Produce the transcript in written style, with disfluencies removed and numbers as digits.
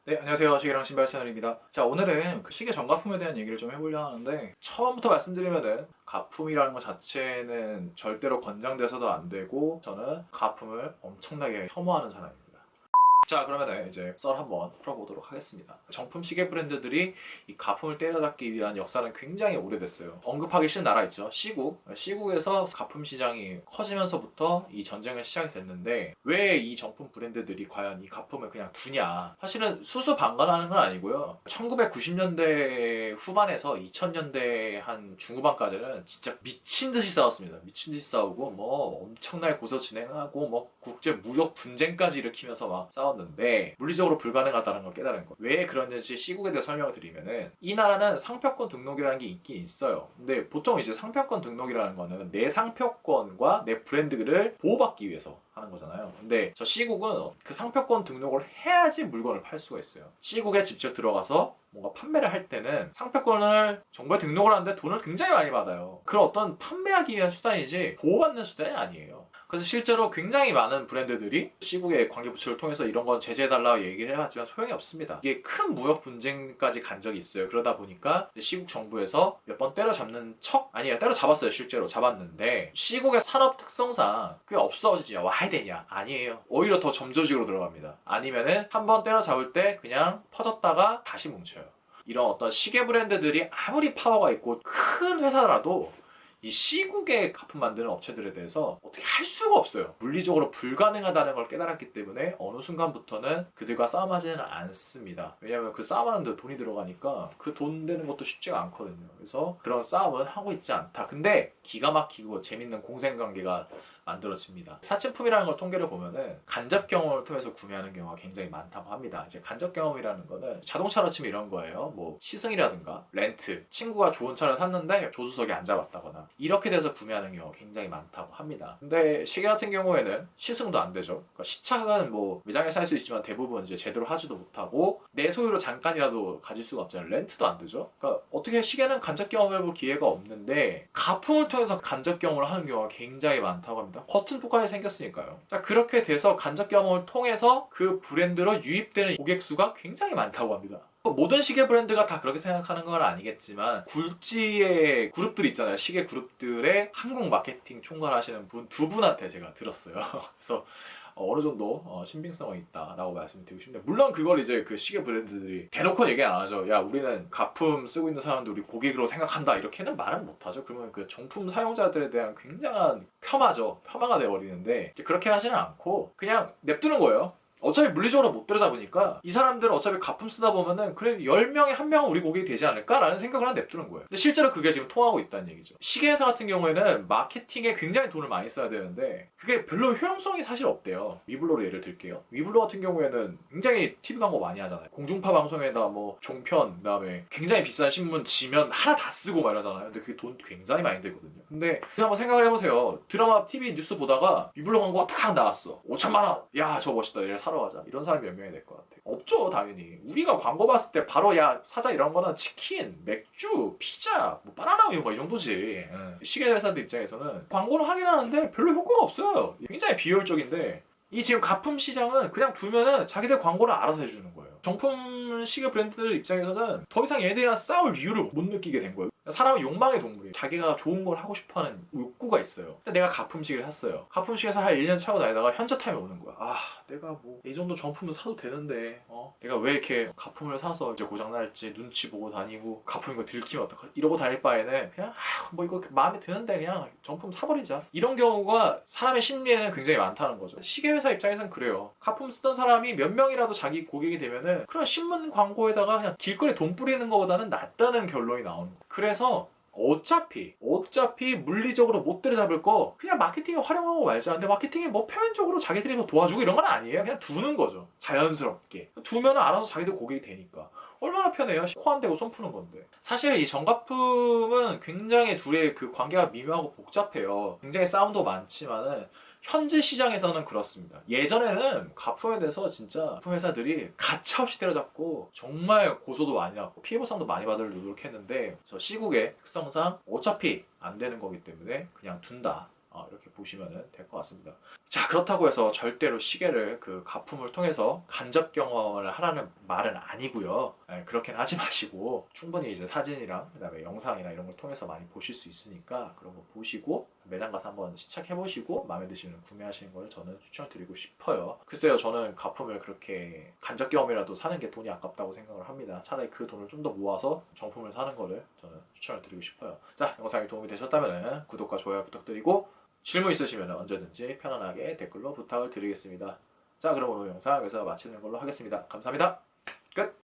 네, 안녕하세요. 시계랑 신발 채널입니다. 자, 오늘은 그 시계 전가품에 대한 얘기를 좀 해보려 하는데, 처음부터 말씀드리면은 가품이라는 것 자체는 절대로 권장돼서도 안 되고, 저는 가품을 엄청나게 혐오하는 사람입니다. 자, 그러면 이제 썰 한번 풀어보도록 하겠습니다. 정품 시계 브랜드들이 이 가품을 때려잡기 위한 역사는 굉장히 오래됐어요. 언급하기 싫은 나라 있죠. 시국. 시국에서 가품 시장이 커지면서부터 이 전쟁은 시작이 됐는데, 왜 이 정품 브랜드들이 과연 이 가품을 그냥 두냐. 사실은 수수방관하는 건 아니고요. 1990년대 후반에서 2000년대 한 중후반까지는 진짜 미친 듯이 싸웠습니다. 미친 듯이 싸우고 뭐 엄청나게 고소 진행하고 뭐 국제 무역 분쟁까지 일으키면서 막 싸웠는데, 물리적으로 불가능하다는 걸 깨달은 거. 왜 그런지 시국에 대해 설명을 드리면은, 이 나라는 상표권 등록이라는 게 있긴 있어요. 근데 보통 이제 상표권 등록이라는 거는 내 상표권과 내 브랜드를 보호받기 위해서 하는 거잖아요. 근데 저 시국은 그 상표권 등록을 해야지 물건을 팔 수가 있어요. 시국에 직접 들어가서 뭔가 판매를 할 때는 상표권을 정부에 등록을 하는데 돈을 굉장히 많이 받아요. 그런 어떤 판매하기 위한 수단이지 보호받는 수단이 아니에요. 그래서 실제로 굉장히 많은 브랜드들이 시국의 관계부처를 통해서 이런 건 제재해달라고 얘기를 해왔지만 소용이 없습니다. 이게 큰 무역 분쟁까지 간 적이 있어요. 그러다 보니까 시국 정부에서 몇 번 때려잡는 척? 아니에요. 때려잡았어요. 실제로 잡았는데, 시국의 산업 특성상 그게 없어지냐, 와야 되냐? 아니에요. 오히려 더 점조직으로 들어갑니다. 아니면은 한 번 때려잡을 때 그냥 퍼졌다가 다시 뭉쳐요. 이런 어떤 시계 브랜드들이 아무리 파워가 있고 큰 회사라도 이 시국의 가품 만드는 업체들에 대해서 어떻게 할 수가 없어요. 물리적으로 불가능하다는 걸 깨달았기 때문에 어느 순간부터는 그들과 싸움하지는 않습니다. 왜냐하면 그 싸움하는데 돈이 들어가니까 그 돈 되는 것도 쉽지가 않거든요. 그래서 그런 싸움은 하고 있지 않다. 근데 기가 막히고 재밌는 공생관계가 만들어집니다. 사치품이라는 걸 통계를 보면은 간접 경험을 통해서 구매하는 경우가 굉장히 많다고 합니다. 이제 간접 경험이라는 거는 자동차로 치면 이런 거예요. 뭐 시승이라든가 렌트, 친구가 좋은 차를 샀는데 조수석에 앉아봤다거나 이렇게 돼서 구매하는 경우가 굉장히 많다고 합니다. 근데 시계 같은 경우에는 시승도 안 되죠. 그러니까 시착은 뭐 매장에서 할 수 있지만 대부분 이제 제대로 하지도 못하고 내 소유로 잠깐이라도 가질 수가 없잖아요. 렌트도 안 되죠. 그러니까 어떻게 시계는 간접 경험을 해볼 기회가 없는데 가품을 통해서 간접 경험을 하는 경우가 굉장히 많다고 합니다. 겉은 똑같이 생겼으니까요. 자, 그렇게 돼서 간접 경험을 통해서 그 브랜드로 유입되는 고객 수가 굉장히 많다고 합니다. 모든 시계 브랜드가 다 그렇게 생각하는 건 아니겠지만, 굴지의 그룹들 있잖아요. 시계 그룹들의 한국 마케팅 총괄하시는 분 두 분한테 제가 들었어요. 그래서 어느 정도 신빙성이 있다라고 말씀드리고 싶네요. 물론 그걸 이제 그 시계 브랜드들이 대놓고 얘기 안 하죠. 야, 우리는 가품 쓰고 있는 사람들 우리 고객으로 생각한다, 이렇게는 말은 못 하죠. 그러면 그 정품 사용자들에 대한 굉장한 폄하죠. 폄하가 돼버리는데, 그렇게 하지는 않고 그냥 냅두는 거예요. 어차피 물리적으로 못 때려잡으니까 이 사람들은 어차피 가품 쓰다 보면은 그래 10명에 1명은 우리 고객이 되지 않을까라는 생각을 하나 냅두는 거예요. 근데 실제로 그게 지금 통하고 있다는 얘기죠. 시계 회사 같은 경우에는 마케팅에 굉장히 돈을 많이 써야 되는데 그게 별로 효용성이 사실 없대요. 위블로로 예를 들게요. 위블로 같은 경우에는 굉장히 TV 광고 많이 하잖아요. 공중파 방송에다 뭐 종편, 그다음에 굉장히 비싼 신문 지면 하나 다 쓰고 막 이러잖아요. 근데 그게 돈 굉장히 많이 들거든요. 근데 한번 생각을 해보세요. 드라마, TV 뉴스 보다가 위블로 광고가 딱 나왔어. 5천만 원! 야, 저거 멋있다. 얘를 사러 가자. 이런 사람이 몇 명이 될 것 같아? 없죠, 당연히. 우리가 광고 봤을 때 바로 야, 사자 이런 거는 치킨, 맥주, 피자, 뭐 바나나 우유 뭐 이 정도지. 시계 회사들 입장에서는 광고를 하긴 하는데 별로 효과가 없어요. 굉장히 비효율적인데, 이 지금 가품 시장은 그냥 두면은 자기들 광고를 알아서 해주는 거예요. 정품 시계 브랜드들 입장에서는 더 이상 얘네들이랑 싸울 이유를 못 느끼게 된 거예요. 사람은 욕망의 동물이에요. 자기가 좋은 걸 하고 싶어하는 욕구가 있어요. 근데 내가 가품시계를 샀어요. 가품시계에서 한 1년 차고 다니다가 현저타임이 오는 거야. 아, 내가 뭐 이 정도 정품은 사도 되는데 내가 왜 이렇게 가품을 사서 이제 고장날지 눈치 보고 다니고 가품인 거 들키면 어떡하지? 이러고 다닐 바에는 그냥 뭐 이거 마음에 드는데 그냥 정품 사버리자. 이런 경우가 사람의 심리에는 굉장히 많다는 거죠. 시계 회사 입장에서는 그래요. 가품 쓰던 사람이 몇 명이라도 자기 고객이 되면은 그런 신문 광고에다가 그냥 길거리 돈 뿌리는 것보다는 낫다는 결론이 나오는 거예요. 그래서 어차피 물리적으로 못 때려잡을 거 그냥 마케팅에 활용하고 말자. 근데 마케팅이 뭐 표면적으로 자기들이 뭐 도와주고 이런 건 아니에요. 그냥 두는 거죠. 자연스럽게. 두면은 알아서 자기들 고객이 되니까. 얼마나 편해요. 코 안 대고 손 푸는 건데. 사실 이 정가품은 굉장히 둘의 그 관계가 미묘하고 복잡해요. 굉장히 싸움도 많지만은 현재 시장에서는 그렇습니다. 예전에는 가품에 대해서 진짜 가품 회사들이 가차없이 때려잡고 정말 고소도 많이 하고 피해 보상도 많이 받으려고 노력했는데, 저 시국의 특성상 어차피 안 되는 거기 때문에 그냥 둔다. 이렇게 보시면 될 것 같습니다. 자, 그렇다고 해서 절대로 시계를 그 가품을 통해서 간접 경험을 하라는 말은 아니고요. 그렇게는 하지 마시고 충분히 이제 사진이랑 그다음에 영상이나 이런 걸 통해서 많이 보실 수 있으니까 그런 거 보시고 매장 가서 한번 시착해 보시고 마음에 드시면 구매하시는 걸 저는 추천드리고 싶어요. 글쎄요, 저는 가품을 그렇게 간접 경험이라도 사는 게 돈이 아깝다고 생각을 합니다. 차라리 그 돈을 좀 더 모아서 정품을 사는 거를 저는 추천을 드리고 싶어요. 자, 영상이 도움이 되셨다면 구독과 좋아요 부탁드리고 질문 있으시면 언제든지 편안하게 댓글로 부탁을 드리겠습니다. 자, 그럼 오늘 영상 여기서 마치는 걸로 하겠습니다. 감사합니다. 끝!